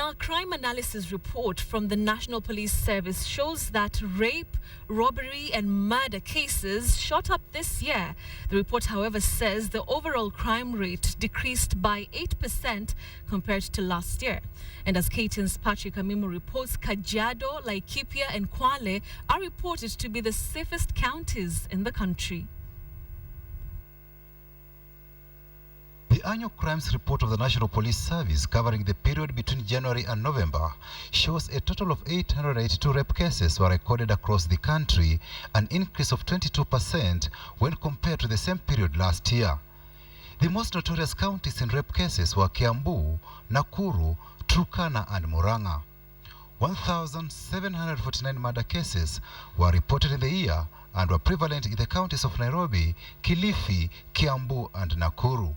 A crime analysis report from the National Police Service shows that rape, robbery and murder cases shot up this year. The report, however, says the overall crime rate decreased by 8% compared to last year. And as KTN's Patrick Amimo reports, Kajiado, Laikipia and Kwale are reported to be the safest counties in the country. The annual crimes report of the National Police Service covering the period between January and November shows a total of 882 rape cases were recorded across the country, an increase of 22% when compared to the same period last year. The most notorious counties in rape cases were Kiambu, Nakuru, Turkana and Murang'a. 1,749 murder cases were reported in the year and were prevalent in the counties of Nairobi, Kilifi, Kiambu and Nakuru.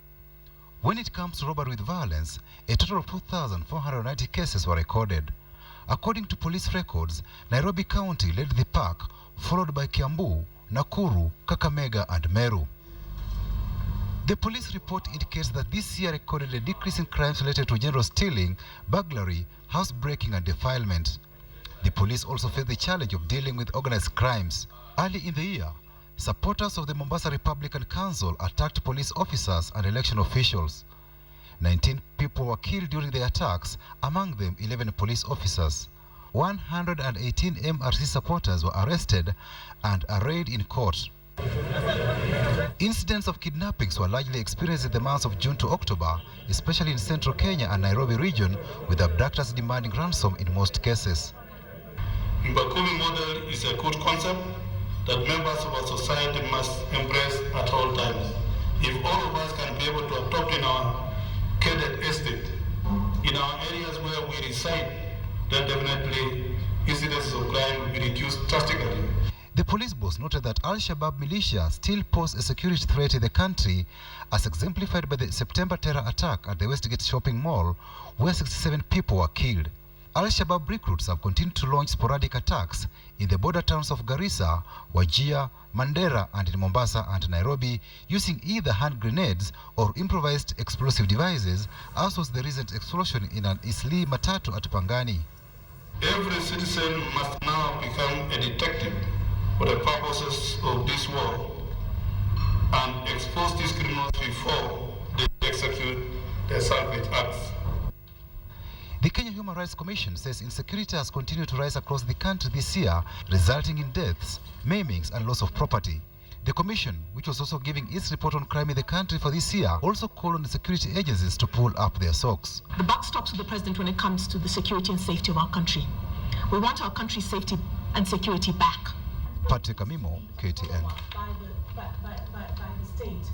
When it comes to robbery with violence, a total of 2,490 cases were recorded. According to police records, Nairobi County led the pack, followed by Kiambu, Nakuru, Kakamega and Meru. The police report indicates that this year recorded a decrease in crimes related to general stealing, burglary, housebreaking and defilement. The police also faced the challenge of dealing with organized crimes. Early in the year, supporters of the Mombasa Republican Council attacked police officers and election officials. 19 people were killed during the attacks, among them 11 police officers. 118 MRC supporters were arrested and arraigned in court. Incidents of kidnappings were largely experienced in the months of June to October, especially in central Kenya and Nairobi region, with abductors demanding ransom in most cases. Mbakumi model is a good concept that members of our society must embrace at all times. If all of us can be able to adopt in our cadet estate, in our areas where we reside, then definitely incidences of crime will be reduced drastically. The police boss noted that Al-Shabaab militia still pose a security threat in the country, as exemplified by the September terror attack at the Westgate shopping mall, where 67 people were killed. Al-Shabaab recruits have continued to launch sporadic attacks in the border towns of Garissa, Wajir, Mandera and in Mombasa and Nairobi, using either hand grenades or improvised explosive devices, as was the recent explosion in an Isli Matatu at Pangani. Every citizen must now become a detective for the purposes of this war and expose these criminals before they execute their salvage acts. The Kenya Human Rights Commission says insecurity has continued to rise across the country this year, resulting in deaths, maimings and loss of property. The Commission, which was also giving its report on crime in the country for this year, also called on the security agencies to pull up their socks. The buck stops with the President when it comes to the security and safety of our country. We want our country's safety and security back. Patrick Amimo, KTN. By the state.